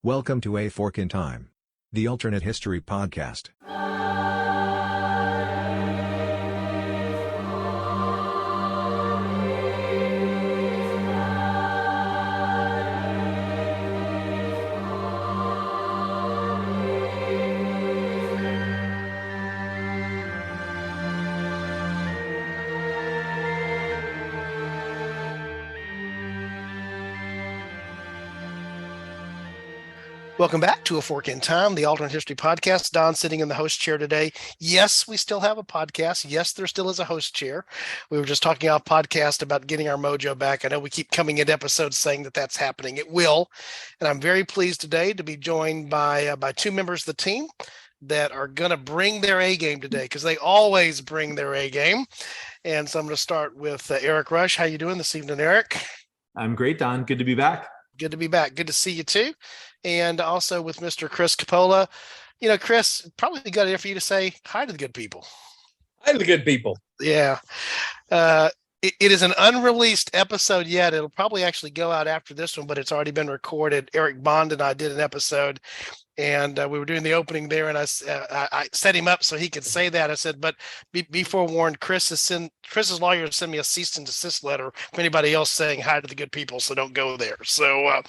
Welcome to A Fork in Time, the alternate history podcast. Welcome back to A Fork in Time, the alternate history podcast. Don sitting in the host chair today. Yes, we still have a podcast. Yes, there still is a host chair. We were just talking on a podcast about getting our mojo back. I know we keep coming into episodes saying that that's happening. It will. And I'm very pleased today to be joined by two members of the team that are going to bring their A game today, because they always bring their A game. And so I'm going to start with Eric Rush. How you doing this evening, Eric? I'm great, Don. Good to be back. Good to be back. Good to see you too. And also with Mr. Chris Coppola. You know, Chris, probably got it for you to say hi to the good people. Hi to the good people. Yeah. It is an unreleased episode yet. It'll probably actually go out after this one, but it's already been recorded. Eric Bond and I did an episode, and we were doing the opening there, and I set him up so he could say that. I said, but be forewarned, Chris's lawyer sent me a cease and desist letter from anybody else saying hi to the good people, so don't go there. So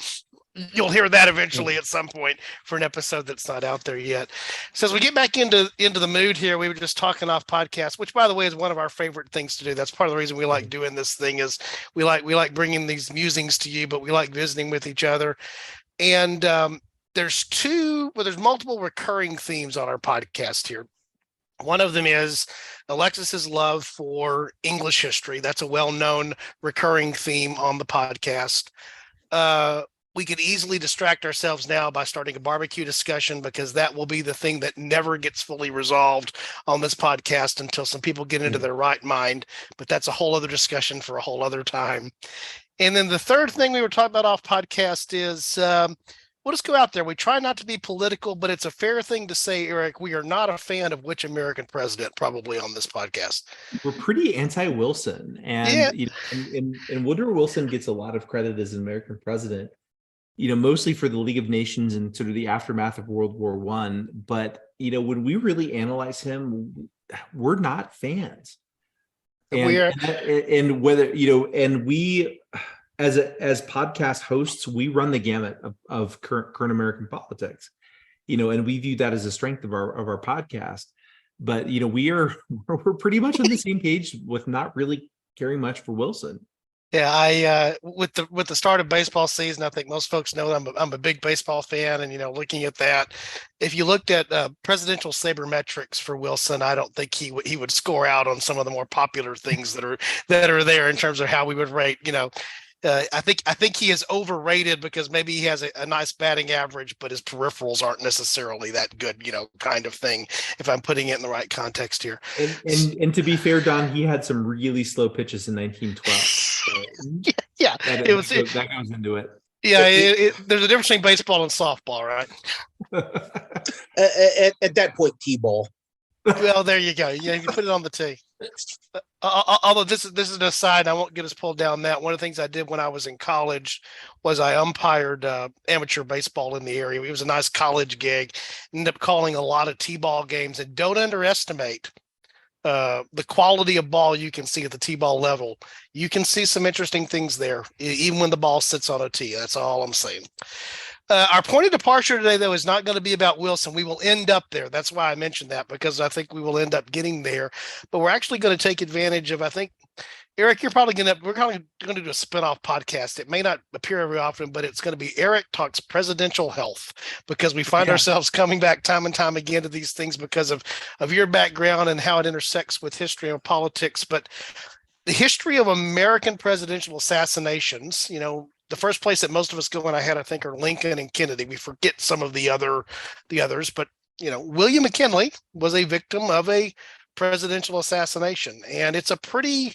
you'll hear that eventually at some point for an episode that's not out there yet. So as we get back into the mood here, we were just talking off podcast, which by the way is one of our favorite things to do. That's part of the reason we like doing this thing, is we like bringing these musings to you, but we like visiting with each other. And there's multiple recurring themes on our podcast here. One of them is Alexis's love for English history. That's a well-known recurring theme on the podcast. We could easily distract ourselves now by starting a barbecue discussion, because that will be the thing that never gets fully resolved on this podcast until some people get into their right mind. But that's a whole other discussion for a whole other time. And then the third thing we were talking about off podcast is we'll just go out there. We try not to be political, but it's a fair thing to say, Eric, we are not a fan of which American president probably on this podcast. We're pretty anti-Wilson. And, yeah. You know, and Woodrow Wilson gets a lot of credit as an American president, you know, mostly for the League of Nations and sort of the aftermath of World War I. But, you know, when we really analyze him, we're not fans. And whether, you know, and we, as podcast hosts, we run the gamut of current American politics, you know, and we view that as a strength of our podcast. But, you know, we're pretty much on the same page with not really caring much for Wilson. Yeah, I with the start of baseball season, I think most folks know I'm a big baseball fan, and you know, looking at that, if you looked at presidential sabermetrics for Wilson, I don't think he would score out on some of the more popular things that are there in terms of how we would rate. You know, I think he is overrated because maybe he has a nice batting average, but his peripherals aren't necessarily that good, you know, kind of thing, if I'm putting it in the right context here. And to be fair, Don, he had some really slow pitches in 1912. So yeah, that goes into it. Yeah, there's a difference between baseball and softball, right? At that point, T-ball. Well, there you go. Yeah, you put it on the tee. Although this is an aside, I won't get us pulled down that. One of the things I did when I was in college was I umpired amateur baseball in the area. It was a nice college gig. Ended up calling a lot of T-ball games, and don't underestimate the quality of ball you can see at the T-ball level. You can see some interesting things there, even when the ball sits on a tee. That's all I'm saying. Our point of departure today, though, is not going to be about Wilson. We will end up there. That's why I mentioned that, because I think we will end up getting there. But we're actually going to take advantage of, I think, Eric, we're probably going to do a spinoff podcast. It may not appear very often, but it's going to be Eric Talks Presidential Health, because we find ourselves coming back time and time again to these things because of your background and how it intersects with history and politics. But the history of American presidential assassinations, you know, the first place that most of us go in our head, I think, are Lincoln and Kennedy. We forget some of the others, but you know, William McKinley was a victim of a presidential assassination, and it's a pretty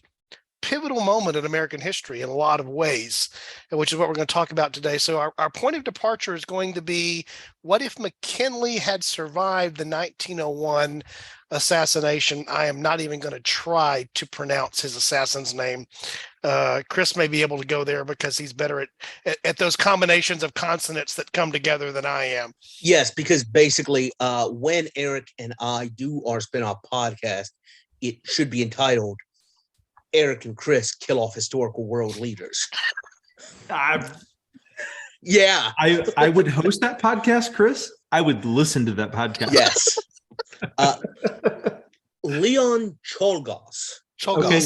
pivotal moment in American history in a lot of ways, which is what we're going to talk about today. So our point of departure is going to be, what if McKinley had survived the 1901 assassination? I am not even going to try to pronounce his assassin's name. Chris may be able to go there because he's better at those combinations of consonants that come together than I am. Yes, because basically, when Eric and I do our spin-off podcast, it should be entitled Eric and Chris Kill Off Historical World Leaders. Yeah. I would host that podcast, Chris. I would listen to that podcast. Yes. Leon Czolgosz, Okay.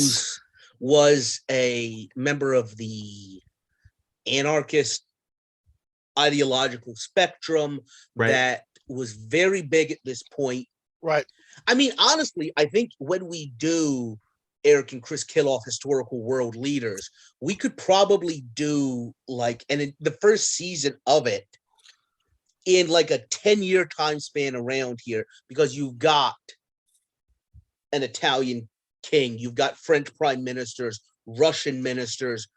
was a member of the anarchist ideological spectrum Right. that was very big at this point. Right. I mean, honestly, I think when we do Eric and Chris Kill Off Historical World Leaders, we could probably do like, and in the first season of it, in like a 10-year time span around here, because you've got an Italian king, you've got French prime ministers, Russian ministers.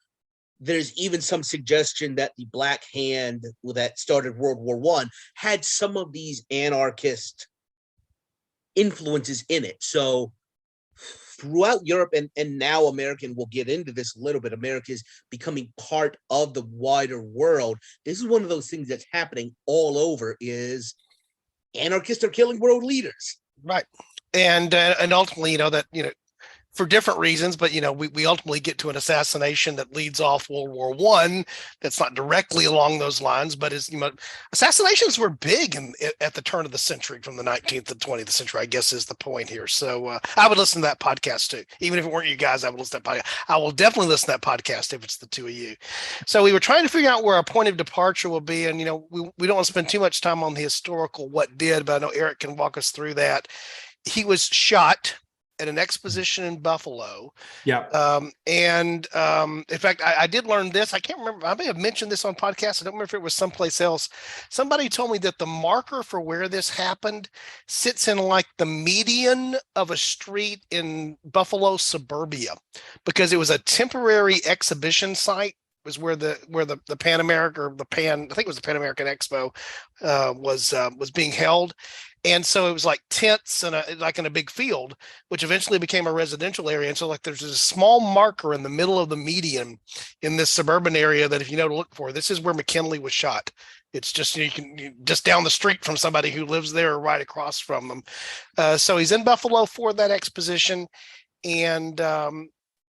There's even some suggestion that the Black Hand that started World War I had some of these anarchist influences in it. So throughout Europe, and now American, we'll get into this a little bit, America is becoming part of the wider world. This is one of those things that's happening all over, is anarchists are killing world leaders. Right. And ultimately, for different reasons, but we ultimately get to an assassination that leads off World War I. That's not directly along those lines, but assassinations were big at the turn of the century, from the 19th to 20th century, I guess is the point here. So I would listen to that podcast too. Even if it weren't you guys, I would listen to that podcast. I will definitely listen to that podcast if it's the two of you. So we were trying to figure out where our point of departure will be. And, we don't want to spend too much time on the historical what did, but I know Eric can walk us through that. He was shot at an exposition in Buffalo. Yeah. In fact, I did learn this. I can't remember. I may have mentioned this on podcast. I don't remember if it was someplace else. Somebody told me that the marker for where this happened sits in like the median of a street in Buffalo suburbia, because it was a temporary exhibition site. It was where the Pan America, or I think it was the Pan American Expo, was being held. And so it was like tents and like in a big field, which eventually became a residential area. And so like there's a small marker in the middle of the median in this suburban area that if you know to look for, this is where McKinley was shot. It's just, just down the street from somebody who lives there or right across from them. So he's in Buffalo for that exposition, and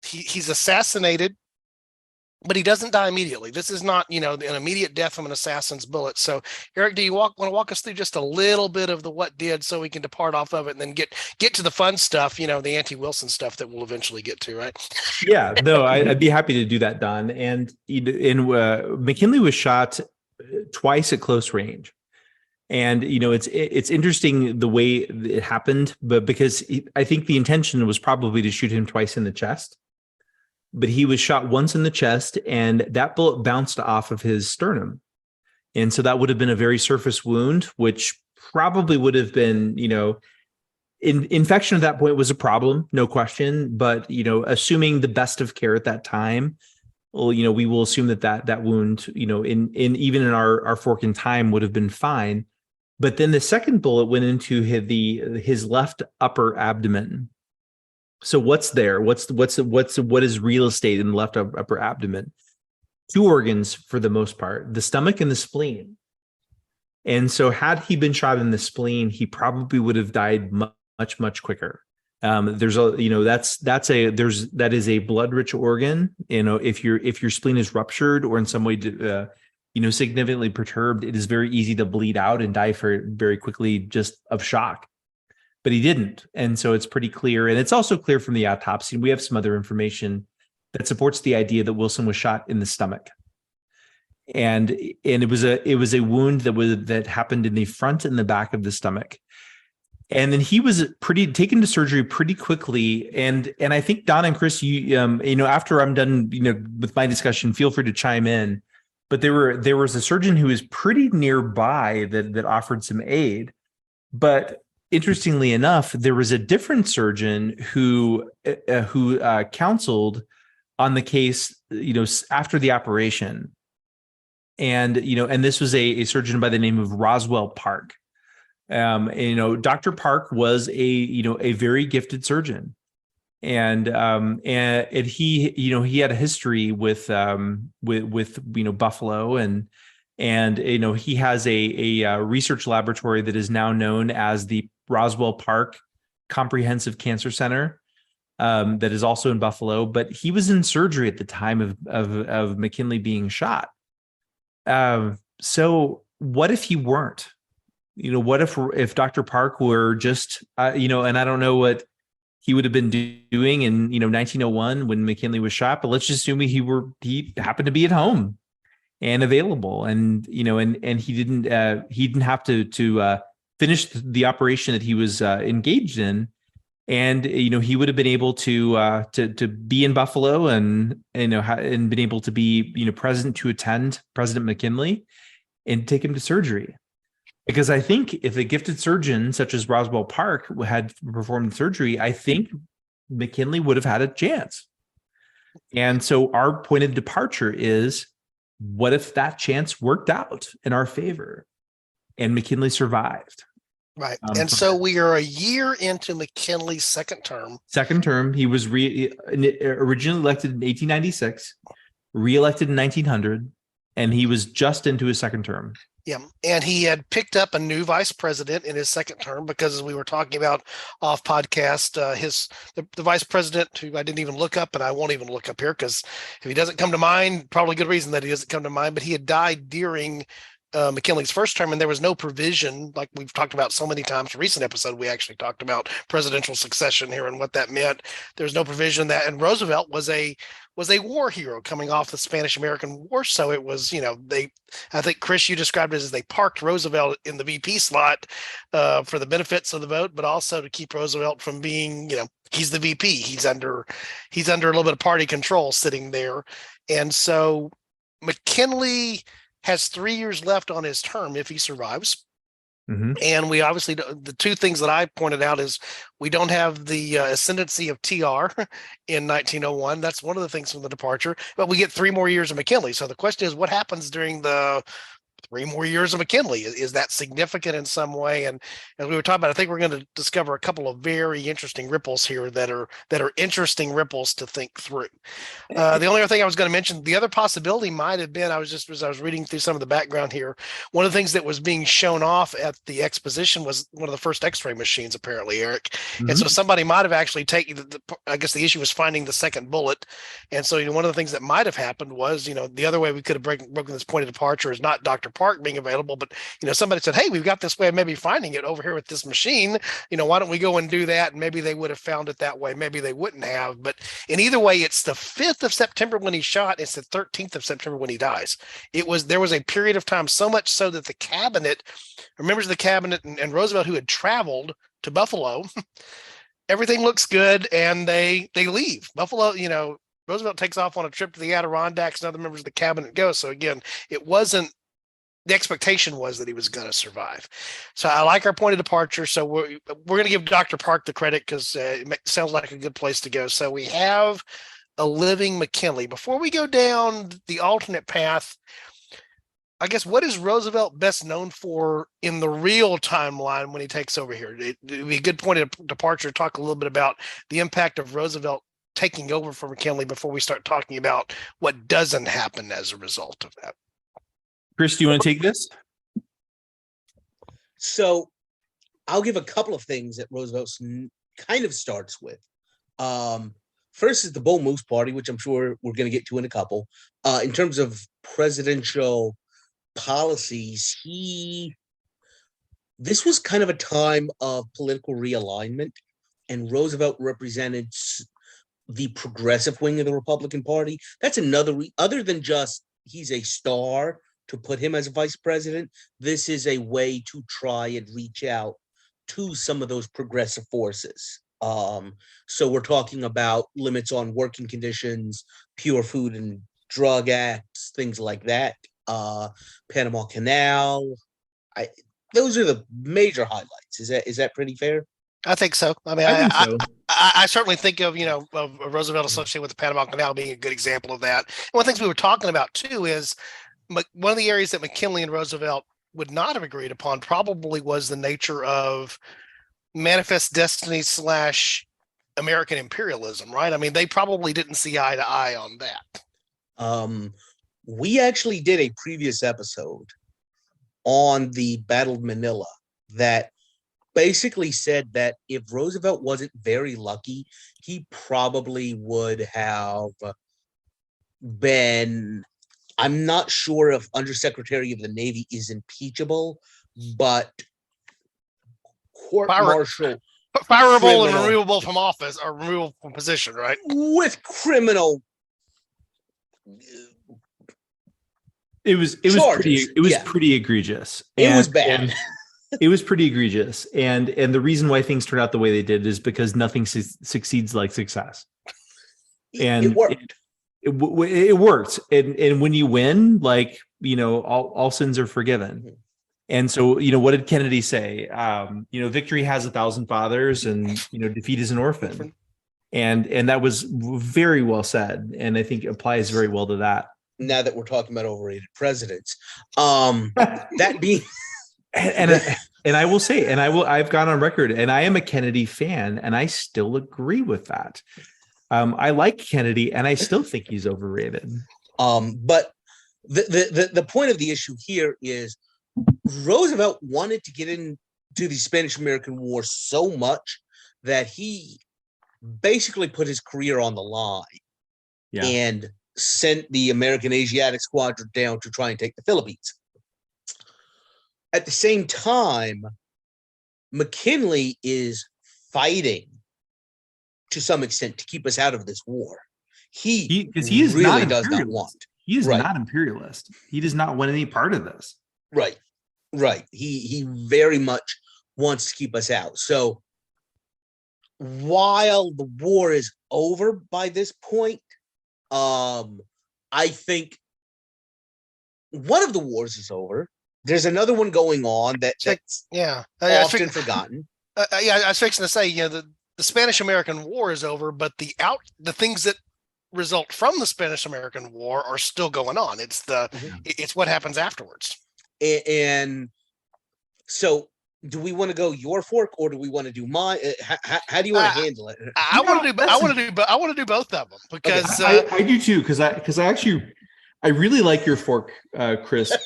he's assassinated. But he doesn't die immediately. This is not, an immediate death from an assassin's bullet. So, Eric, do you want to walk us through just a little bit of the what did, so we can depart off of it and then get to the fun stuff, the anti-Wilson stuff that we'll eventually get to, right? Yeah, no, I'd be happy to do that, Don. And McKinley was shot twice at close range. And, it's interesting the way it happened, but because I think the intention was probably to shoot him twice in the chest. But he was shot once in the chest, and that bullet bounced off of his sternum. And so that would have been a very surface wound, which probably would have been, infection at that point was a problem, no question. But, assuming the best of care at that time, well, we will assume that wound, in even in our fork in time would have been fine. But then the second bullet went into his left upper abdomen. So what's there? What is real estate in the left upper abdomen? Two organs for the most part, the stomach and the spleen. And so had he been shot in the spleen, he probably would have died much, much quicker. That is a blood rich organ. If your spleen is ruptured or in some way, significantly perturbed, it is very easy to bleed out and die very quickly just of shock. But he didn't. And so it's pretty clear. And it's also clear from the autopsy. We have some other information that supports the idea that Wilson was shot in the stomach. And it was a wound that happened in the front and the back of the stomach. And then he was taken to surgery pretty quickly. And I think Don and Chris, after I'm done, with my discussion, feel free to chime in. But there was a surgeon who was pretty nearby that offered some aid. But interestingly enough, there was a different surgeon who counseled on the case, after the operation. And, and this was a surgeon by the name of Roswell Park. Dr. Park was a very gifted surgeon. And he had a history with buffalo, and he has a research laboratory that is now known as the Roswell Park Comprehensive Cancer Center, that is also in Buffalo. But he was in surgery at the time of McKinley being shot. So what if he weren't? What if Dr. Park were just and I don't know what he would have been doing in 1901 when McKinley was shot, but let's just assume he happened to be at home and available, and and he didn't have to finish the operation that he was engaged in, and he would have been able to be in Buffalo and and been able to be present to attend President McKinley and take him to surgery. Because I think if a gifted surgeon such as Roswell Park had performed surgery, I think McKinley would have had a chance. And so our point of departure is, what if that chance worked out in our favor and McKinley survived? Right. And so we are a year into McKinley's second term. Second term. He was originally elected in 1896, reelected in 1900, and he was just into his second term. Yeah, and he had picked up a new vice president in his second term because, as we were talking about off podcast, the vice president, who I didn't even look up, and I won't even look up here because if he doesn't come to mind, probably good reason that he doesn't come to mind, but he had died during McKinley's first term, and there was no provision, like we've talked about so many times. In a recent episode, we actually talked about presidential succession here and what that meant. There's no provision that, and Roosevelt was a war hero coming off the Spanish-American War. So it was, I think, Chris, you described it as they parked Roosevelt in the VP slot for the benefits of the vote, but also to keep Roosevelt from being, he's the VP. He's under a little bit of party control sitting there. And so McKinley has 3 years left on his term if he survives. Mm-hmm. And we obviously, the two things that I pointed out is we don't have the ascendancy of TR in 1901. That's one of the things from the departure, but we get 3 more years of McKinley. So the question is, what happens during the 3 more years of McKinley? Is that significant in some way? And as we were talking about, I think we're going to discover a couple of very interesting ripples here that are interesting ripples to think through. The only other thing I was going to mention, the other possibility might have been, as I was reading through some of the background here, one of the things that was being shown off at the exposition was one of the first X-ray machines, apparently, Eric. Mm-hmm. And so somebody might have actually taken, I guess the issue was finding the second bullet. And so one of the things that might have happened was, the other way we could have broken this point of departure is not Dr. Park being available, but somebody said, hey, we've got this way of maybe finding it over here with this machine, why don't we go and do that? And maybe they would have found it that way, maybe they wouldn't have. But in either way, it's the 5th of September when he's shot, it's the 13th of September when he dies. There was a period of time, so much so that the cabinet, members of the cabinet and Roosevelt, who had traveled to Buffalo, everything looks good, and they leave Buffalo. Roosevelt takes off on a trip to the Adirondacks, and other members of the cabinet go. So again, the expectation was that he was going to survive. So I like our point of departure. So we're going to give Dr. Park the credit because it sounds like a good place to go. So we have a living McKinley. Before we go down the alternate path, I guess, what is Roosevelt best known for in the real timeline when he takes over here? It would be a good point of departure to talk a little bit about the impact of Roosevelt taking over for McKinley before we start talking about what doesn't happen as a result of that. Chris, do you want to take this? So I'll give a couple of things that Roosevelt kind of starts with. First is the Bull Moose Party, which I'm sure we're going to get to in a couple. In terms of presidential policies, this was kind of a time of political realignment, and Roosevelt represented the progressive wing of the Republican Party. That's another, other than just he's a star to put him as a vice president, this is a way to try and reach out to some of those progressive forces. So we're talking about limits on working conditions, pure food and drug acts, things like that. Panama Canal. Those are the major highlights. Is that pretty fair? I think so. I mean, I think so. I certainly think of, of Roosevelt associated with the Panama Canal being a good example of that. And one of the things we were talking about too is one of the areas that McKinley and Roosevelt would not have agreed upon probably was the nature of manifest destiny / American imperialism, right? I mean, they probably didn't see eye to eye on that. We actually did a previous episode on the Battle of Manila that basically said that if Roosevelt wasn't very lucky, he probably would have been, I'm not sure if Undersecretary of the Navy is impeachable, but court-martial, fireable and removable from office or removable from position, right? With criminal. It was pretty egregious. It was bad. It was pretty egregious, and the reason why things turned out the way they did is because nothing succeeds like success. And it worked. It worked, and when you win, like, all sins are forgiven. Mm-hmm. And so, what did Kennedy say? Victory has 1,000 fathers, and defeat is an orphan. And that was very well said, and I think applies very well to that. Now that we're talking about overrated presidents, that being. And I will say, I've gone on record, and I am a Kennedy fan, and I still agree with that. I like Kennedy, and I still think he's overrated. But the point of the issue here is Roosevelt wanted to get into the Spanish-American War so much that he basically put his career on the line and sent the American Asiatic Squadron down to try and take the Philippines. At the same time, McKinley is fighting to some extent to keep us out of this war. He really does not want. He is not imperialist. He does not want any part of this. Right. He very much wants to keep us out. So while the war is over by this point, I think one of the wars is over. There's another one going on that's often forgotten. I was fixing to say, the Spanish-American War is over, but the things that result from the Spanish-American War are still going on. It's it's what happens afterwards. And so, do we want to go your fork, or do we want to do mine? How do you want to handle it? I want to do both of them because I do too. Because I really like your fork, Chris.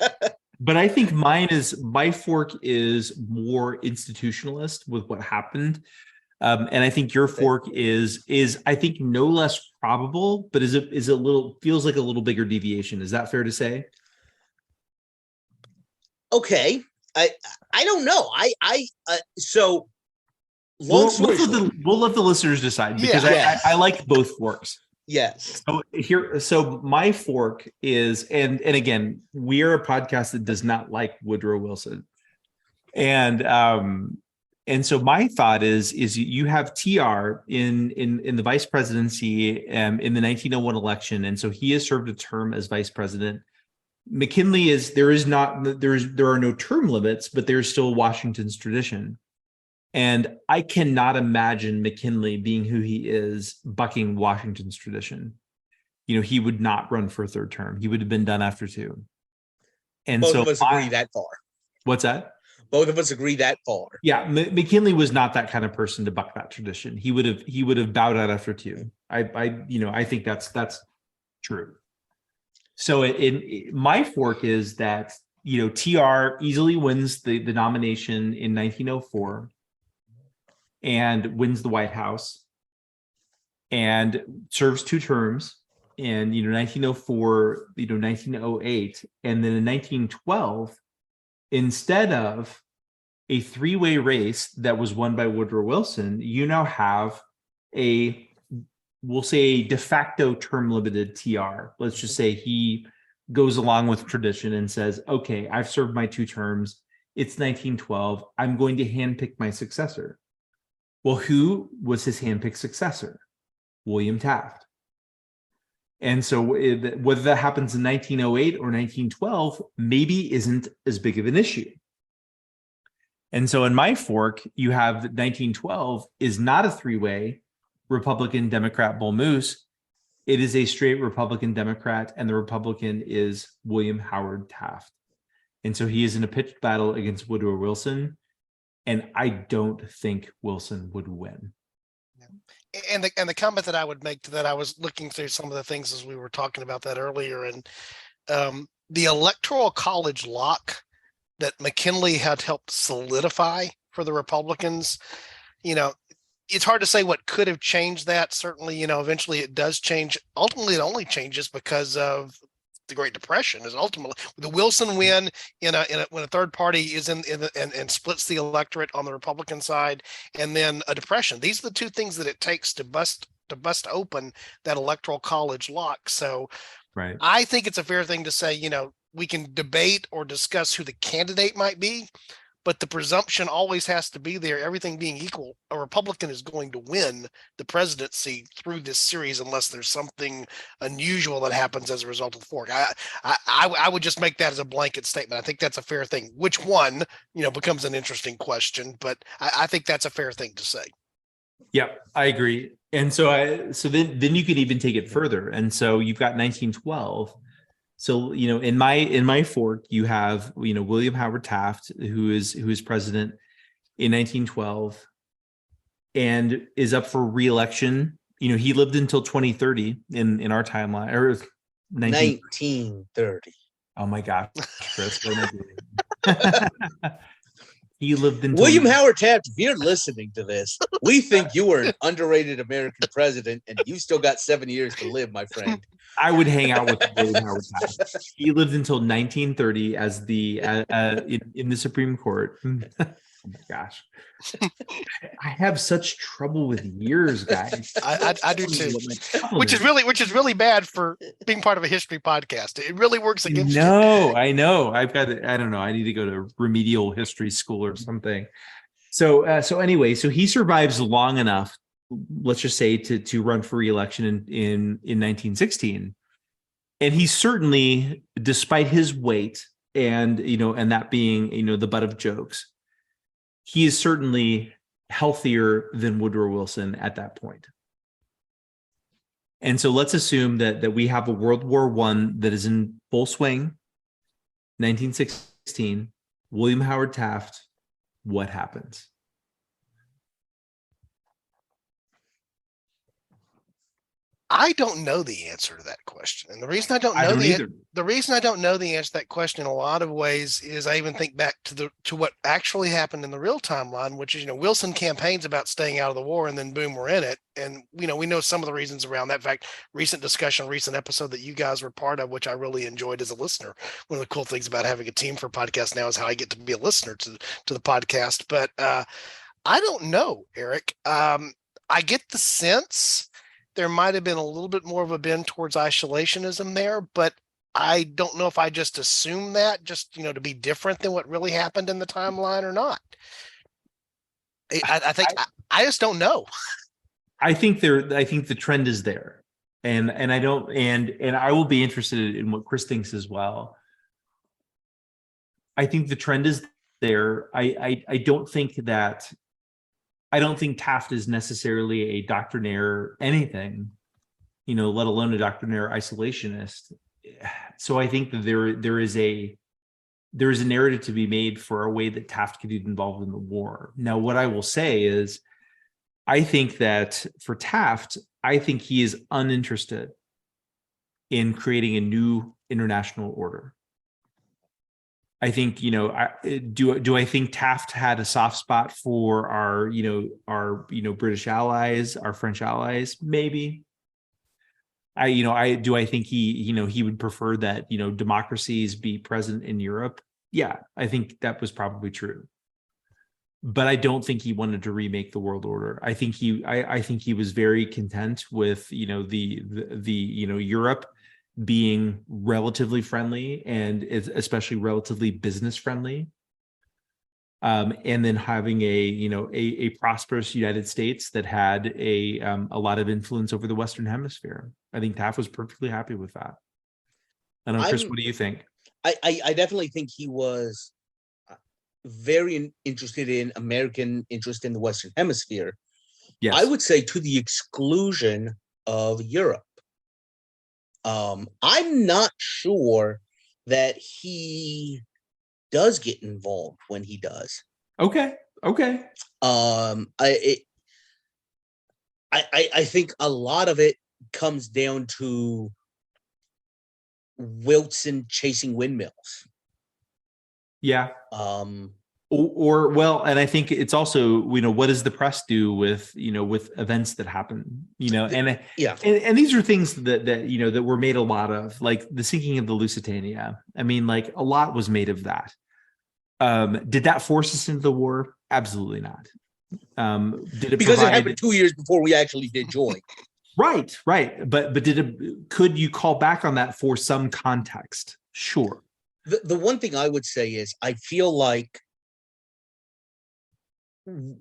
But I think my fork is more institutionalist with what happened. And I think your fork is I think no less probable, but feels like a little bigger deviation. Is that fair to say? Okay. I don't know. So long story short, we'll let the listeners decide, because I like both forks. Yes. So my fork is, and again, we are a podcast that does not like Woodrow Wilson. And so my thought is you have TR in the vice presidency in the 1901 election. And so he has served a term as vice president. McKinley there are no term limits, but there's still Washington's tradition. And I cannot imagine McKinley, being who he is, bucking Washington's tradition. He would not run for a third term. He would have been done after 2. And both of us agree that far. What's that? Both of us agree that far. Yeah, McKinley was not that kind of person to buck that tradition. He would have bowed out after 2. I think that's true. So my fork is that TR easily wins the nomination in 1904. And wins the White House and serves 2 terms in 1904, 1908, and then in 1912, instead of a 3-way race that was won by Woodrow Wilson, you now have we'll say a de facto term limited TR. Let's just say he goes along with tradition and says, okay, I've served my 2 terms. It's 1912. I'm going to handpick my successor. Well, who was his handpicked successor? William Taft. And so whether that happens in 1908 or 1912 maybe isn't as big of an issue. And so in my fork, you have 1912 is not a 3-way, Republican Democrat Bull Moose, it is a straight Republican Democrat, and the Republican is William Howard Taft. And so he is in a pitched battle against Woodrow Wilson, and I don't think Wilson would win. And the comment that I would make to that, I was looking through some of the things as we were talking about that earlier, and the Electoral College lock that McKinley had helped solidify for the Republicans, it's hard to say what could have changed that. Certainly, eventually it does change. Ultimately, it only changes because of the Great Depression. Is ultimately the Wilson win when a third party is and splits the electorate on the Republican side, and then a depression. These are the two things that it takes to bust open that Electoral College lock. So, right, I think it's a fair thing to say, we can debate or discuss who the candidate might be, but the presumption always has to be there. Everything being equal, a Republican is going to win the presidency through this series unless there's something unusual that happens as a result of the fork. I would just make that as a blanket statement. I think that's a fair thing. Which one, becomes an interesting question, but I think that's a fair thing to say. Yeah, I agree. And so then you could even take it further. And so you've got 1912. So, in my fork, you have, William Howard Taft, who is president in 1912 and is up for re-election. He lived until 2030 in our timeline, or 1930. Oh my gosh, Chris, what am I doing? He lived until William Howard Taft. If you're listening to this, we think you were an underrated American president, and you still got 7 years to live, my friend. I would hang out with William Howard Taft. He lived until 1930 as the in the Supreme Court. Oh my gosh, I have such trouble with years, guys. I do too, which is really bad for being part of a history podcast. It really works against you. No, I know. I don't know. I need to go to remedial history school or something. So anyway, so he survives long enough, let's just say, to run for re-election in 1916. And he certainly, despite his weight and that being, the butt of jokes, he is certainly healthier than Woodrow Wilson at that point. And so let's assume that we have a World War I that is in full swing, 1916, William Howard Taft, what happens? I don't know the answer to that question. And the reason I don't know the reason I don't know the answer to that question in a lot of ways is I even think back to what actually happened in the real timeline, which is, Wilson campaigns about staying out of the war, and then boom, we're in it. And, we know some of the reasons around that. In fact, recent episode that you guys were part of, which I really enjoyed as a listener. One of the cool things about having a team for a podcast now is how I get to be a listener to the podcast. But I don't know, Eric. I get the sense there might have been a little bit more of a bend towards isolationism there, but I don't know if I just assume that just, to be different than what really happened in the timeline or not. I think I just don't know. I think the trend is there, and I don't, and I will be interested in what Chris thinks as well. I think the trend is there. I don't think Taft is necessarily a doctrinaire anything, let alone a doctrinaire isolationist. So I think that there is a narrative to be made for a way that Taft could get involved in the war. Now, what I will say is, I think that for Taft, I think he is uninterested in creating a new international order. I think, do I think Taft had a soft spot for our British allies, our French allies? Maybe. I think he would prefer that, democracies be present in Europe. Yeah, I think that was probably true. But I don't think he wanted to remake the world order. I think he was very content with, Europe being relatively friendly, and especially relatively business friendly, and then having a prosperous United States that had a lot of influence over the Western Hemisphere. I think Taft was perfectly happy with that. I don't know, Chris, what do you think? I definitely think he was very interested in American interest in the Western Hemisphere. Yes. I would say to the exclusion of Europe. I'm not sure that he does get involved when he does. Okay. I think a lot of it comes down to Wilson chasing windmills. Yeah. Or Well, and I think it's also, what does the press do with, with events that happen, and yeah, and these are things that were made a lot of, like the sinking of the Lusitania. I mean, like a lot was made of that. Did that force us into the war? Absolutely not. Did it because provide... it happened 2 years before we actually did join. Right. But could you call back on that for some context? Sure. The one thing I would say is I feel like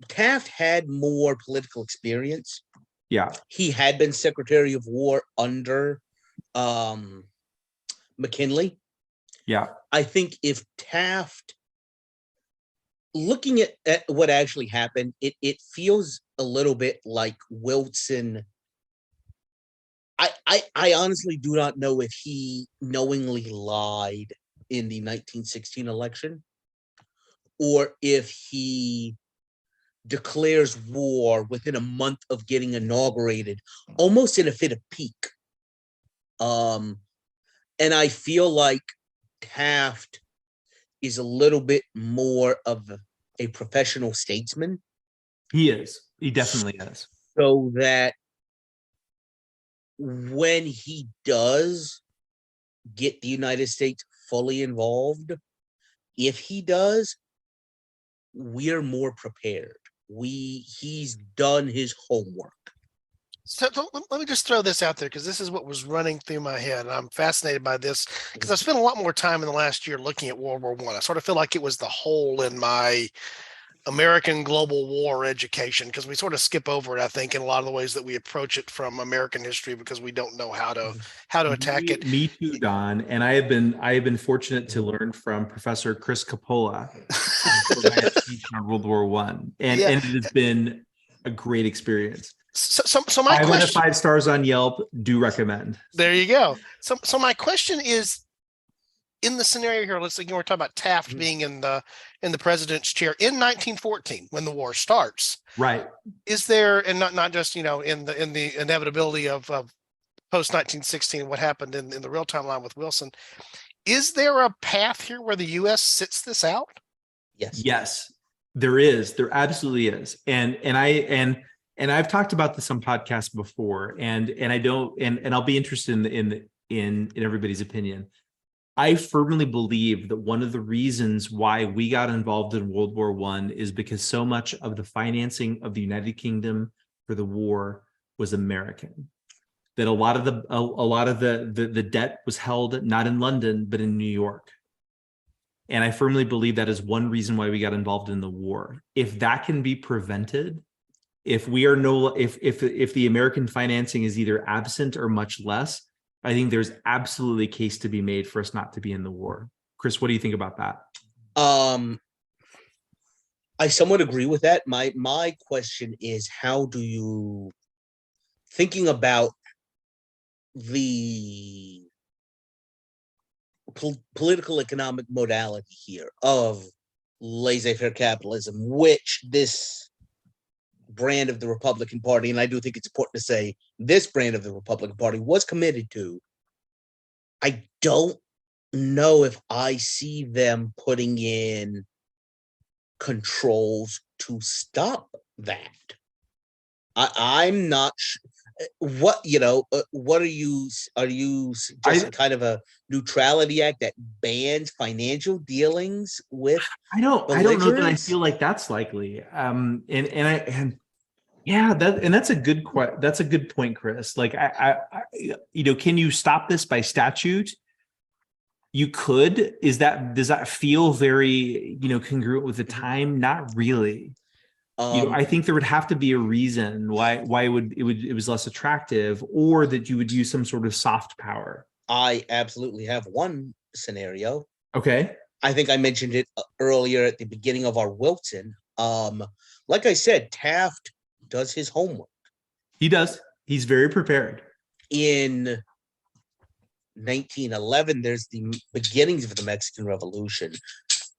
Taft had more political experience. Yeah. He had been Secretary of War under McKinley. Yeah. I think if Taft, looking at what actually happened, it feels a little bit like Wilson. I honestly do not know if he knowingly lied in the 1916 election or if he declares war within a month of getting inaugurated, almost in a fit of pique. And I feel like Taft is a little bit more of a professional statesman. He is. He definitely is. So that when he does get the United States fully involved, if he does, we're more prepared. He's done his homework. So let me just throw this out there, because this is what was running through my head. And I'm fascinated by this because I've spent a lot more time in the last year looking at World War I. I sort of feel like it was the hole in my American global war education, because we sort of skip over it, I think, in a lot of the ways that we approach it from American history, because we don't know how to attack it. Me too, Don. And I have been fortunate to learn from Professor Chris Coppola on World War I, and it has been a great experience. So my 5 question, out of 5 stars on Yelp. Do recommend. There you go. So my question is, in the scenario here, let's again, we're talking about Taft being in the president's chair in 1914 when the war starts. Right. Is there, and not just in the inevitability of post 1916, what happened in the real timeline with Wilson, is there a path here where the U.S. sits this out? Yes, there is. There absolutely is. And I've talked about this on podcasts before, and I don't, and I'll be interested in everybody's opinion. I firmly believe that one of the reasons why we got involved in World War I is because so much of the financing of the United Kingdom for the war was American. That a lot of the debt was held not in London but in New York. And I firmly believe that is one reason why we got involved in the war. If that can be prevented, if the American financing is either absent or much less, I think there's absolutely a case to be made for us not to be in the war. Chris, what do you think about that? I somewhat agree with that. My question is, how do you, thinking about the political economic modality here of laissez-faire capitalism, which this brand of the Republican Party, and I do think it's important to say this brand of the Republican Party was committed to, I don't know if I see them putting in controls to stop that. I'm not sure. What are you suggesting? Kind of a neutrality act that bans financial dealings with? I don't know that I feel like that's likely. That's a good point, Chris. Like can you stop this by statute? You could. Does that feel very, congruent with the time? Not really. I think there would have to be a reason why it was less attractive, or that you would use some sort of soft power. I absolutely have one scenario. Okay. I think I mentioned it earlier at the beginning of our Wilson. Like I said, Taft does his homework. He does. He's very prepared. In 1911, there's the beginnings of the Mexican Revolution.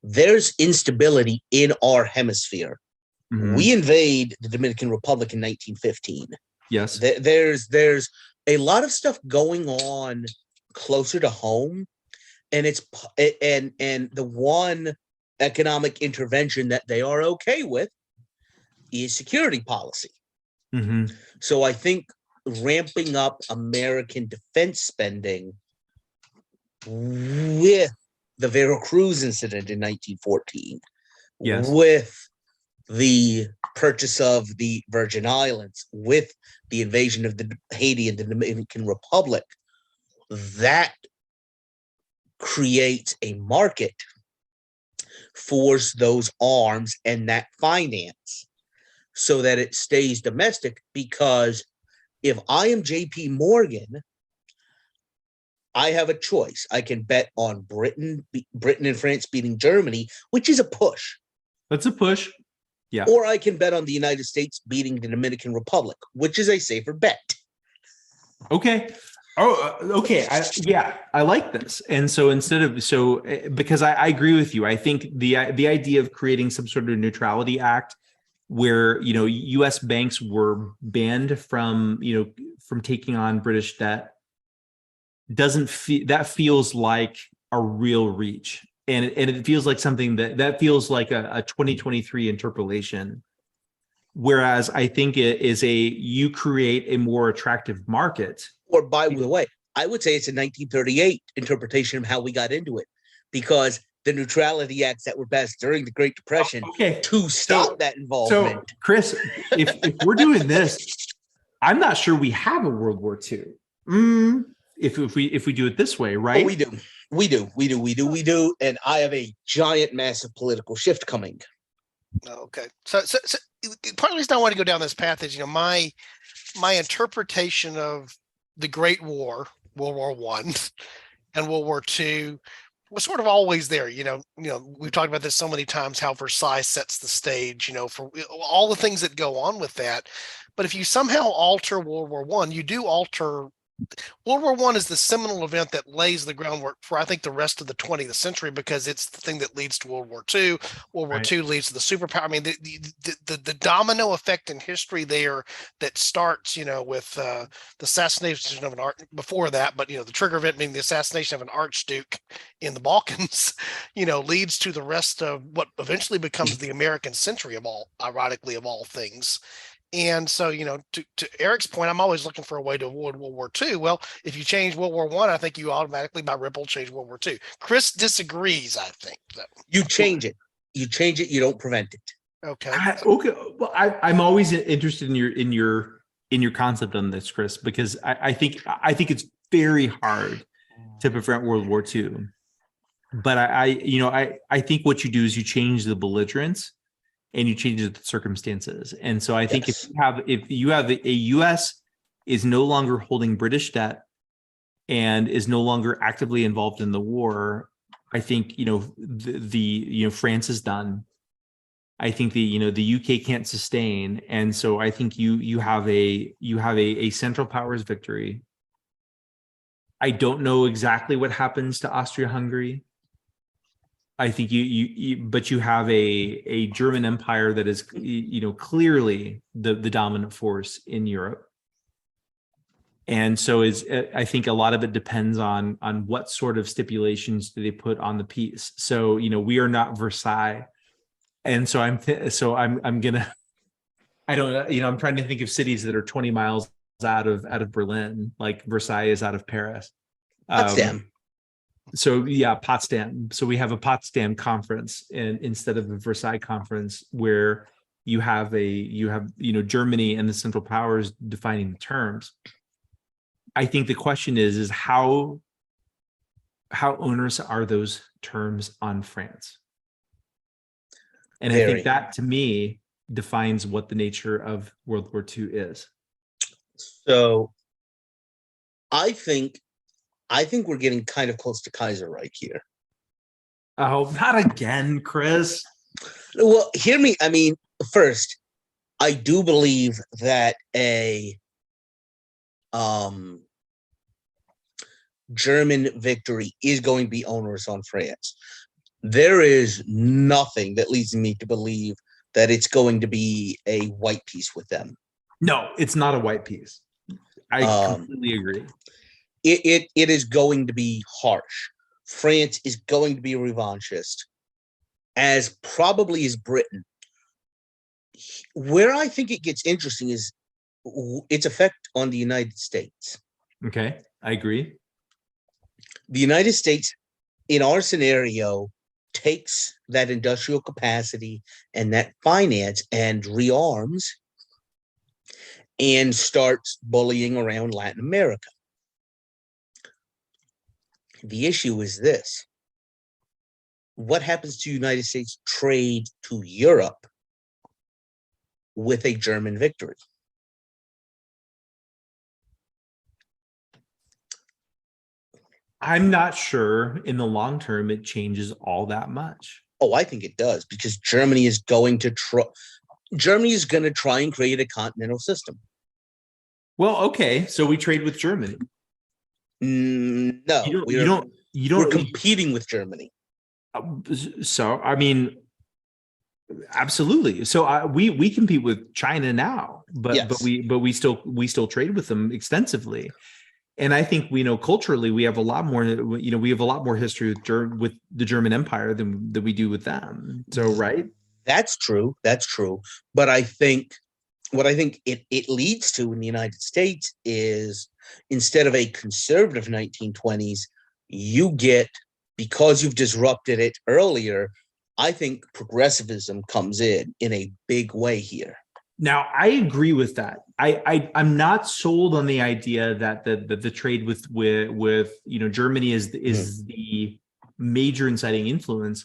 There's instability in our hemisphere. Mhm. We invade the Dominican Republic in 1915. Yes. There's a lot of stuff going on closer to home, and the one economic intervention that they are okay with is security policy. Mhm. So I think ramping up American defense spending with the Veracruz incident in 1914, Yes. with the purchase of the Virgin Islands, with the invasion of the Haiti and the Dominican Republic, that creates a market for those arms and that finance so that it stays domestic. Because if I am JP Morgan, I have a choice. I can bet on Britain and France beating Germany, which is a push. That's a push. Yeah. Or I can bet on the United States beating the Dominican Republic, which is a safer bet. Okay. Oh, okay. I like this. And so because I agree with you, I think the idea of creating some sort of neutrality act where, U.S. banks were banned from taking on British debt that feels like a real reach. And it feels like something that feels like a 2023 interpolation. Whereas I think it is you create a more attractive market. Or by the way, I would say it's a 1938 interpretation of how we got into it, because the neutrality acts that were passed during the Great Depression to stop that involvement. So, Chris, if we're doing this, I'm not sure we have a World War II. If we do it this way, right? Oh, we do. And I have a giant, massive political shift coming. Okay. So part of the reason I want to go down this path is, my interpretation of the Great War, World War I and World War II, was sort of always there. We've talked about this so many times, how Versailles sets the stage, for all the things that go on with that. But if you somehow alter World War I, you do alter. World War I is the seminal event that lays the groundwork for, I think, the rest of the 20th century, because it's the thing that leads to World War II. World War II leads to the superpower. I mean, the domino effect in history there that starts, with the assassination of before that, but the trigger event being the assassination of an archduke in the Balkans, leads to the rest of what eventually becomes the American century ironically of all things. And so, to Eric's point, I'm always looking for a way to avoid World War II. Well, if you change World War I, I think you automatically, by ripple, change World War II. Chris disagrees, I think. You change it. You don't prevent it. Okay. Well, I'm always interested in your concept on this, Chris, because I think it's very hard to prevent World War II. But I think what you do is you change the belligerents and you change the circumstances. And so I think if you have a U.S. is no longer holding British debt and is no longer actively involved in the war, I think France is done. I think the UK can't sustain, and so I think you have a Central Powers victory. I don't know exactly what happens to Austria-Hungary. I think but you have a German Empire that is clearly the dominant force in Europe. And so I think a lot of it depends on what sort of stipulations do they put on the peace. So we are not Versailles, and so I'm gonna, I don't I'm trying to think of cities that are 20 miles out of Berlin, like Versailles is out of Paris. Potsdam. Potsdam. So we have a Potsdam conference instead of a Versailles conference, where you have Germany and the Central Powers defining the terms. I think the question is how onerous are those terms on France? And I think that, to me, defines what the nature of World War II is. So I think we're getting kind of close to Kaiserreich here. Oh, not again, Chris. Well, hear me. I mean, first, I do believe that a German victory is going to be onerous on France. There is nothing that leads me to believe that it's going to be a white peace with them. No, it's not a white peace. I completely agree. It is going to be harsh. France is going to be revanchist, as probably as Britain. Where I think it gets interesting is its effect on the United States. Okay, I agree. The United States, in our scenario, takes that industrial capacity and that finance and rearms and starts bullying around Latin America. The issue is this. What happens to United States trade to Europe with a German victory? I'm not sure in the long term it changes all that much. Oh, I think it does, because Germany is going to try and create a continental system. Well, okay, so we trade with Germany. No, we're competing with Germany. So I mean, absolutely. So we compete with China now, but Yes. we still trade with them extensively. And I think we know culturally we have a lot more. We have a lot more history with the German Empire than we do with them. So right. That's true. But I think what it leads to in the United States is, instead of a conservative 1920s, you get, because you've disrupted it earlier, I think progressivism comes in a big way here. Now, I agree with that. I'm not sold on the idea that the trade with Germany is the major inciting influence.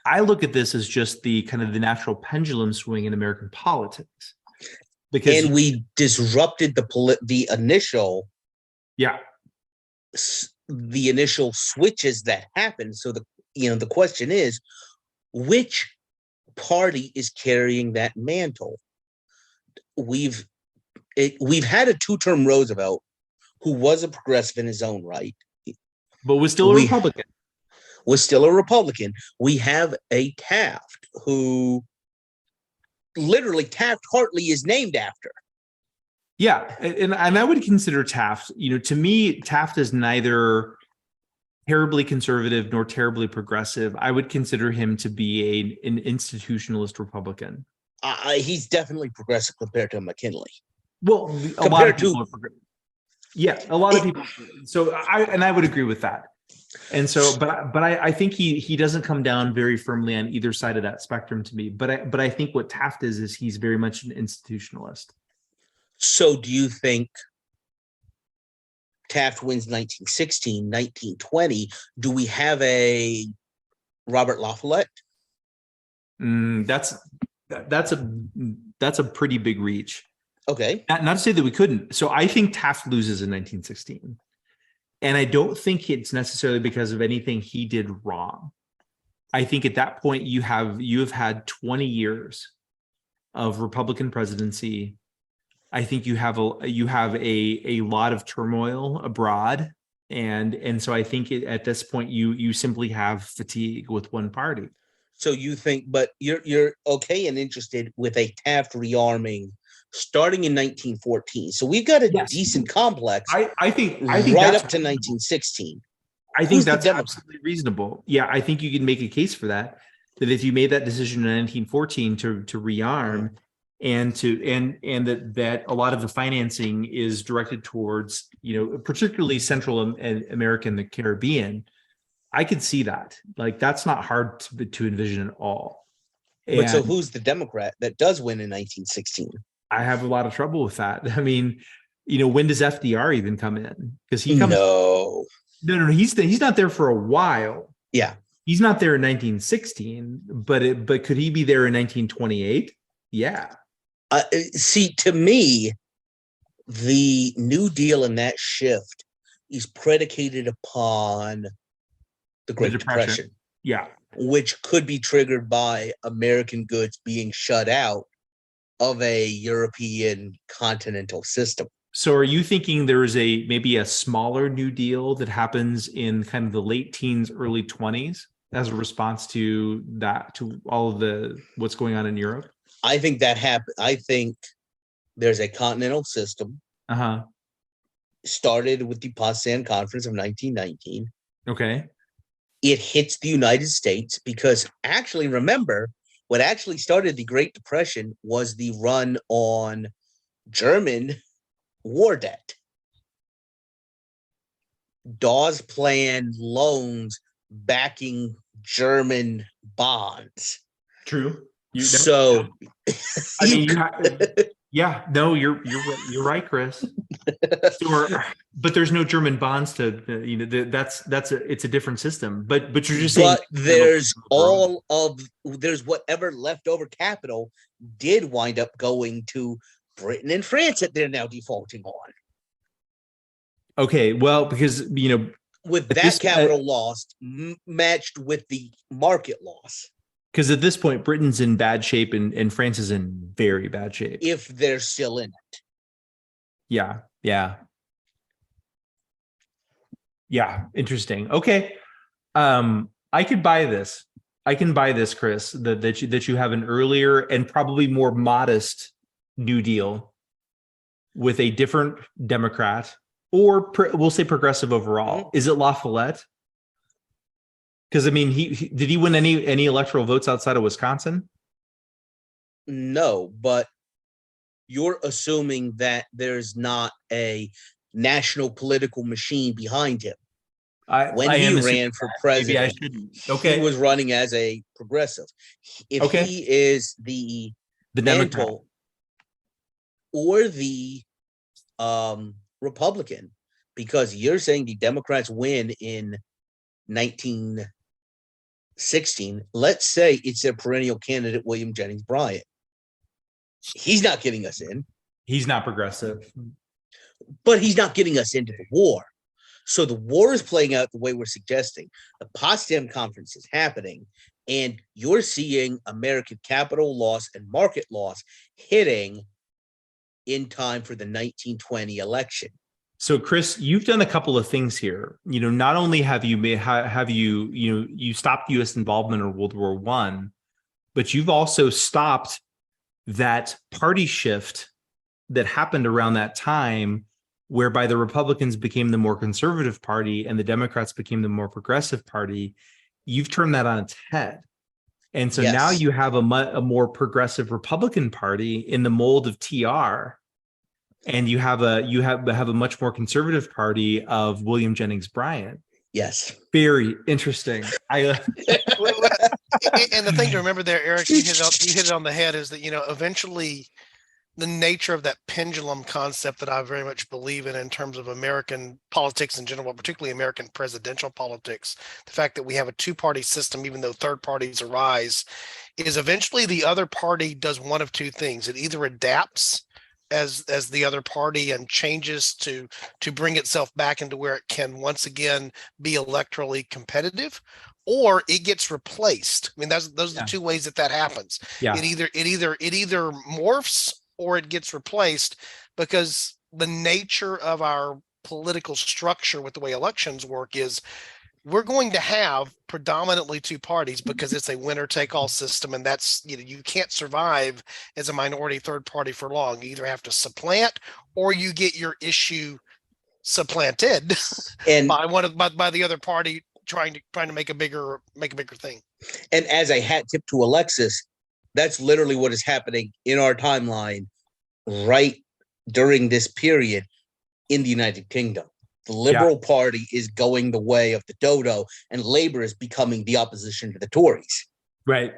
I look at this as just the kind of the natural pendulum swing in American politics, because we disrupted the initial switches that happened. So the question is, which party is carrying that mantle? We've had a two-term Roosevelt who was a progressive in his own right, but was still a Republican. We have a Taft who literally Taft-Hartley is named after. Yeah, and I would consider Taft, to me, Taft is neither terribly conservative nor terribly progressive. I would consider him to be an institutionalist Republican. He's definitely progressive compared to McKinley. Well, a lot of people. A lot of people. So I would agree with that. And so, but I think he doesn't come down very firmly on either side of that spectrum to me. But I think what Taft is he's very much an institutionalist. So do you think Taft wins 1916, 1920? Do we have a Robert LaFollette? That's a pretty big reach. Okay. Not to say that we couldn't. So I think Taft loses in 1916. And I don't think it's necessarily because of anything he did wrong. I think at that point you have had 20 years of Republican presidency. I think you have a lot of turmoil abroad, and so I think at this point you simply have fatigue with one party. So you think, but you're okay and interested with a Taft rearming starting in 1914. So we've got a decent complex. I think right up to 1916. I think that's absolutely reasonable. Yeah, I think you can make a case for that if you made that decision in 1914 to rearm, and that a lot of the financing is directed towards, particularly Central America and the Caribbean. I could see that. Like, that's not hard to envision at all. But so who's the Democrat that does win in 1916? I have a lot of trouble with that. I mean, when does FDR even come in? Because he comes. No. He's not there for a while. Yeah. He's not there in 1916, but could he be there in 1928? Yeah. See, to me, the New Deal and that shift is predicated upon the Great Depression. Yeah. Which could be triggered by American goods being shut out of a European continental system. So are you thinking there is maybe a smaller New Deal that happens in kind of the late teens, early 20s as a response to all of what's going on in Europe? I think that happened. I think there's a continental system. Started with the Potsdam Conference of 1919. Okay. It hits the United States because actually, remember, what actually started the Great Depression was the run on German war debt. Dawes planned loans backing German bonds. True. So, I mean, yeah, no, you're right, Chris. But there's no German bonds to, it's a different system. But you're just saying. But there's whatever leftover capital did wind up going to Britain and France that they're now defaulting on. Okay, well, because with that capital lost matched with the market loss. Because at this point, Britain's in bad shape and France is in very bad shape. If they're still in it. Yeah. Interesting. Okay. I could buy this. I can buy this, Chris, that you have an earlier and probably more modest New Deal with a different Democrat, or we'll say progressive overall. Is it La Follette? Because I mean, did he win any electoral votes outside of Wisconsin? No, but you're assuming that there's not a national political machine behind him. When he ran for president, he was running as a progressive. If he is the Democrat or the Republican, because you're saying the Democrats win in 1916, let's say it's their perennial candidate, William Jennings Bryan. He's not getting us in. He's not progressive. But he's not getting us into the war. So the war is playing out the way we're suggesting. The Potsdam Conference is happening, and you're seeing American capital loss and market loss hitting in time for the 1920 election. So, Chris, you've done a couple of things here. Not only have you you stopped U.S. involvement in World War I, but you've also stopped that party shift that happened around that time, whereby the Republicans became the more conservative party and the Democrats became the more progressive party. You've turned that on its head. And so now you have a more progressive Republican Party in the mold of TR, and you have a much more conservative party of William Jennings Bryan. Yes. Very interesting. And the thing to remember there, Eric, you hit it on the head, is that, eventually the nature of that pendulum concept that I very much believe in terms of American politics in general, particularly American presidential politics, the fact that we have a two-party system, even though third parties arise, is eventually the other party does one of two things. It either adapts as the other party and changes to bring itself back into where it can once again be electorally competitive, or it gets replaced. I mean, those are the two ways that happens. Yeah. It either morphs or it gets replaced, because the nature of our political structure with the way elections work is we're going to have predominantly two parties, because it's a winner take all system. And that's, you can't survive as a minority third party for long. You either have to supplant or you get your issue supplanted and by the other party trying to make a bigger thing. And as a hat tip to Alexis, that's literally what is happening in our timeline right during this period in the United Kingdom. The Liberal Party is going the way of the dodo, and Labour is becoming the opposition to the Tories. Right.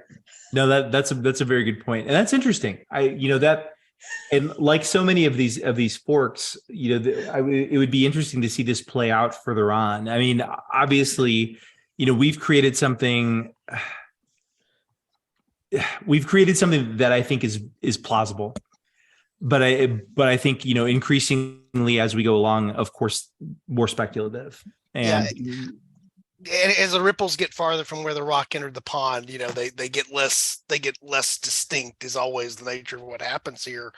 No, that's a very good point, and that's interesting. And like so many of these forks, it would be interesting to see this play out further on. I mean, obviously, we've created something that I think is plausible, but I think increasingly as we go along, of course, more speculative. And as the ripples get farther from where the rock entered the pond, they get less distinct is always the nature of what happens here.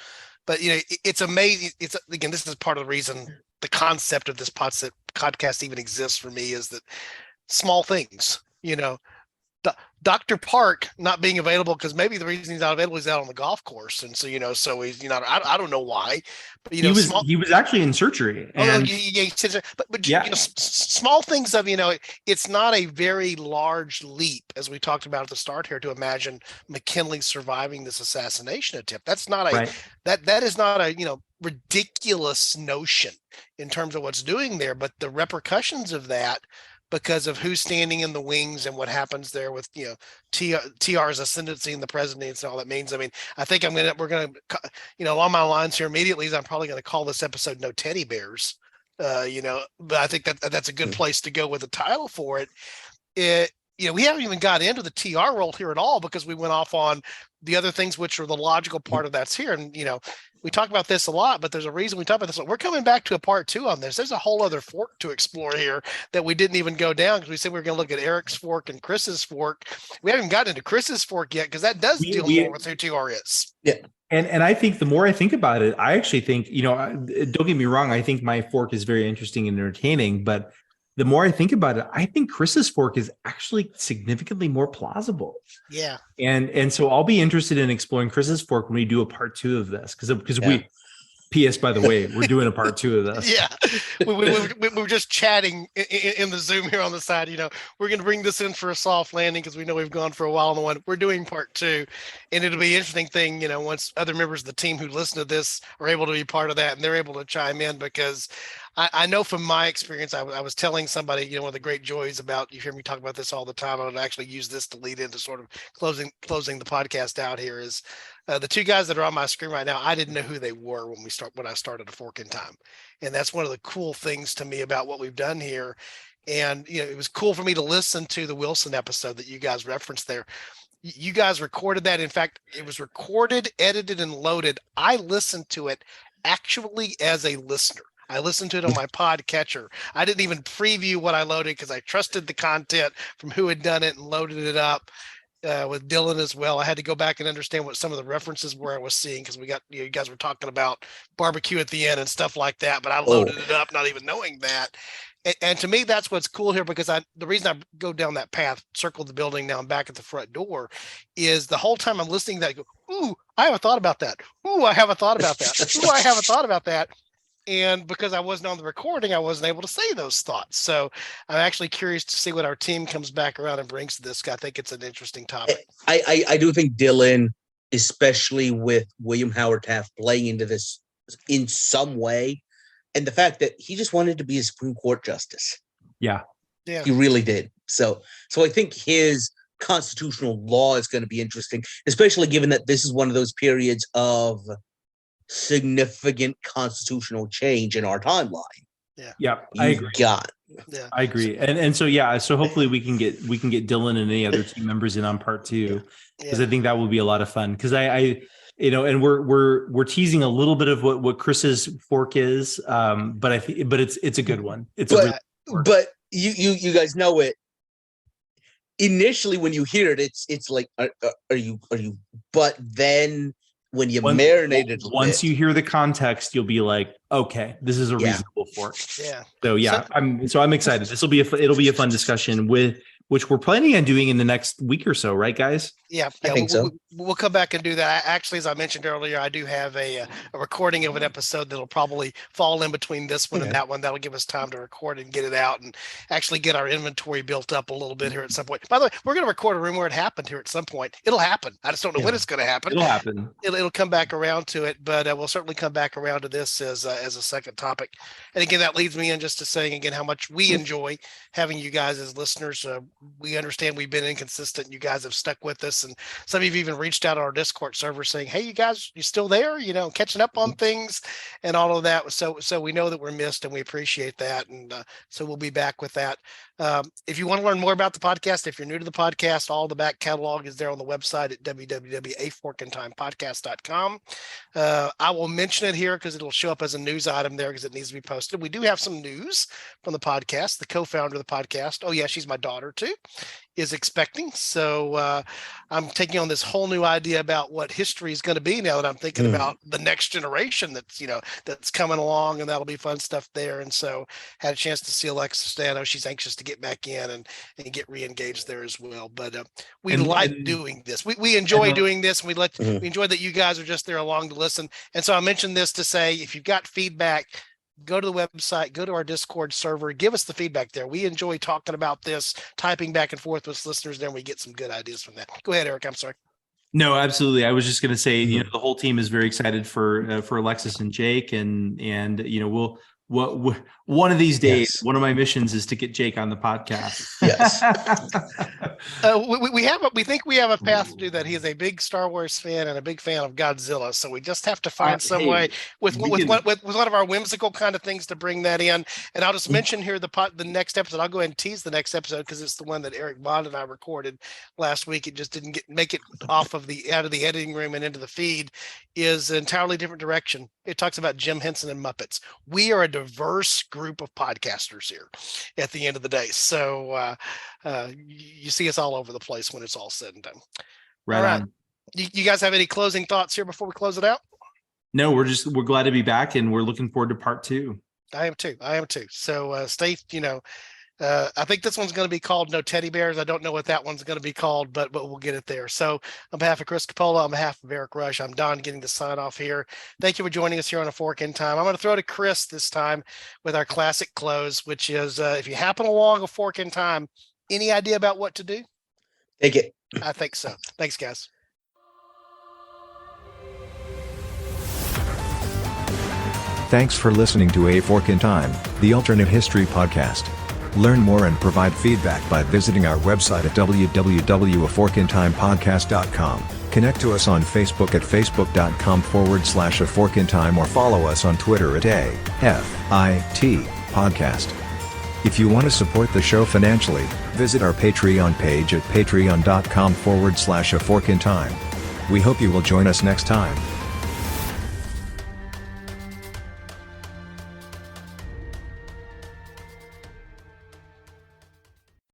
But it's amazing. It's again, this is part of the reason the concept of this podcast even exists for me is that small things, Dr. Park not being available because maybe the reason he's not available is out on the golf course, and so so he's I don't know why, but he was actually in surgery. And small things of it's not a very large leap as we talked about at the start here to imagine McKinley surviving this assassination attempt. That's not that is not a ridiculous notion in terms of what's doing there, but the repercussions of that, because of who's standing in the wings and what happens there with TR's ascendancy in the presidency and all that means. I mean, I think we're gonna along my lines here immediately is I'm probably gonna call this episode "No Teddy Bears," but I think that's a good place to go with the title for it. We haven't even got into the TR role here at all because we went off on the other things which are the logical part of that's here, and we talk about this a lot, but there's a reason we talk about this. We're coming back to a part 2 on this. There's a whole other fork to explore here that we didn't even go down because we said we were going to look at Eric's fork and Chris's fork. We haven't gotten into Chris's fork yet because that does deal more with who TR is. Yeah. And I think the more I think about it, I actually think, don't get me wrong, I think my fork is very interesting and entertaining, but the more I think about it, I think Chris's fork is actually significantly more plausible. Yeah. And so I'll be interested in exploring Chris's fork when we do a part 2 of this. Because we, P.S. by the way, we're doing a part 2 of this. Yeah. We were just chatting in the Zoom here on the side. We're going to bring this in for a soft landing because we know we've gone for a while on the one. We're doing part 2. And it'll be an interesting thing, once other members of the team who listen to this are able to be part of that and they're able to chime in, because I know from my experience, I was telling somebody, one of the great joys about, you hear me talk about this all the time, I would actually use this to lead into sort of closing the podcast out here is the 2 guys that are on my screen right now. I didn't know who they were when I started A Fork in Time. And that's one of the cool things to me about what we've done here. And, it was cool for me to listen to the Wilson episode that you guys referenced there. You guys recorded that. In fact, it was recorded, edited, and loaded. I listened to it actually as a listener. I listened to it on my podcatcher. I didn't even preview what I loaded because I trusted the content from who had done it and loaded it up with Dylan as well. I had to go back and understand what some of the references were I was seeing because we got, you guys were talking about barbecue at the end and stuff like that, but I loaded it up not even knowing that. And to me, that's what's cool here, because the reason I go down that path, circle the building, now I'm back at the front door, is the whole time I'm listening to that, I go, ooh, I haven't thought about that. Ooh, I haven't thought about that. Ooh, I haven't thought about that. And because I wasn't on the recording, I wasn't able to say those thoughts. So I'm actually curious to see what our team comes back around and brings to this. I think it's an interesting topic. I do think Dylan, especially with William Howard Taft playing into this in some way, and the fact that he just wanted to be a Supreme Court justice. Yeah. He really did. So I think his constitutional law is going to be interesting, especially given that this is one of those periods of significant constitutional change in our timeline. Yeah, I agree. I agree. And so hopefully we can get Dylan and any other team members in on part 2, because I think that will be a lot of fun, because I and we're teasing a little bit of what Chris's fork is, but it's a good one. But you guys know it. Initially when you hear it, it's like are you but then when you marinated once you hear the context, you'll be like, okay, this is a reasonable fork. Yeah. So I'm excited. It'll be a fun discussion which we're planning on doing in the next week or so, right, guys? Yeah, I think so. We'll come back and do that. Actually, as I mentioned earlier, I do have a recording of an episode that'll probably fall in between this one and that one. That'll give us time to record and get it out and actually get our inventory built up a little bit here at some point. By the way, we're going to record a room where it happened here at some point. It'll happen. I just don't know when it's going to happen. It'll happen. It'll come back around to it, but we'll certainly come back around to this as a second topic. And again, that leads me in just to saying again how much we enjoy having you guys as listeners. We understand we've been inconsistent. You guys have stuck with us, and some of you even reached out on our Discord server saying, hey, you guys, you still there? Catching up on things and all of that. So we know that we're missed, and we appreciate that. And so we'll be back with that. If you want to learn more about the podcast, if you're new to the podcast, all the back catalog is there on the website at www.aforkintimepodcast.com. I will mention it here because it'll show up as a news item there because it needs to be posted. We do have some news from the podcast. The co-founder of the podcast, oh yeah, she's my daughter too, is expecting. So I'm taking on this whole new idea about what history is going to be now that I'm thinking about the next generation that's coming along, and that'll be fun stuff there. And so had a chance to see Alexis today. I know she's anxious to get back in and get re-engaged there as well. But we like doing this. We enjoy doing this, and we enjoy that you guys are just there along to listen. And so I mentioned this to say, if you've got feedback, go to the website, go to our Discord server, give us the feedback there. We enjoy talking about this, typing back and forth with listeners, then we get some good ideas from that. Go ahead, Eric. I'm sorry. No, absolutely. I was just going to say, the whole team is very excited for Alexis and Jake, and one of these days, one of my missions is to get Jake on the podcast. Yes. We think we have a path to do that. He is a big Star Wars fan and a big fan of Godzilla. So we just have to find some way with one of our whimsical kind of things to bring that in. And I'll just mention here the next episode. I'll go ahead and tease the next episode because it's the one that Eric Bond and I recorded last week. It just didn't make it out of the editing room and into the feed. Is an entirely different direction. It talks about Jim Henson and Muppets. We are a diverse group of podcasters here at the end of the day. So you see us all over the place when it's all said and done. Right. All right. You guys have any closing thoughts here before we close it out? No, we're glad to be back, and we're looking forward to part 2. I am too. So stay, I think this one's going to be called No Teddy Bears. I don't know what that one's going to be called, but we'll get it there. So on behalf of Chris Coppola, on behalf of Eric Rush, I'm Don getting the sign off here. Thank you for joining us here on A Fork in Time. I'm going to throw to Chris this time with our classic close, which is if you happen along A Fork in Time, any idea about what to do? Take it. I think so. Thanks, guys. Thanks for listening to A Fork in Time, the alternate history podcast. Learn more and provide feedback by visiting our website at www.aforkintimepodcast.com. Connect to us on Facebook at facebook.com/aforkintime or follow us on Twitter at AFIT Podcast. If you want to support the show financially, visit our Patreon page at patreon.com/aforkintime. We hope you will join us next time.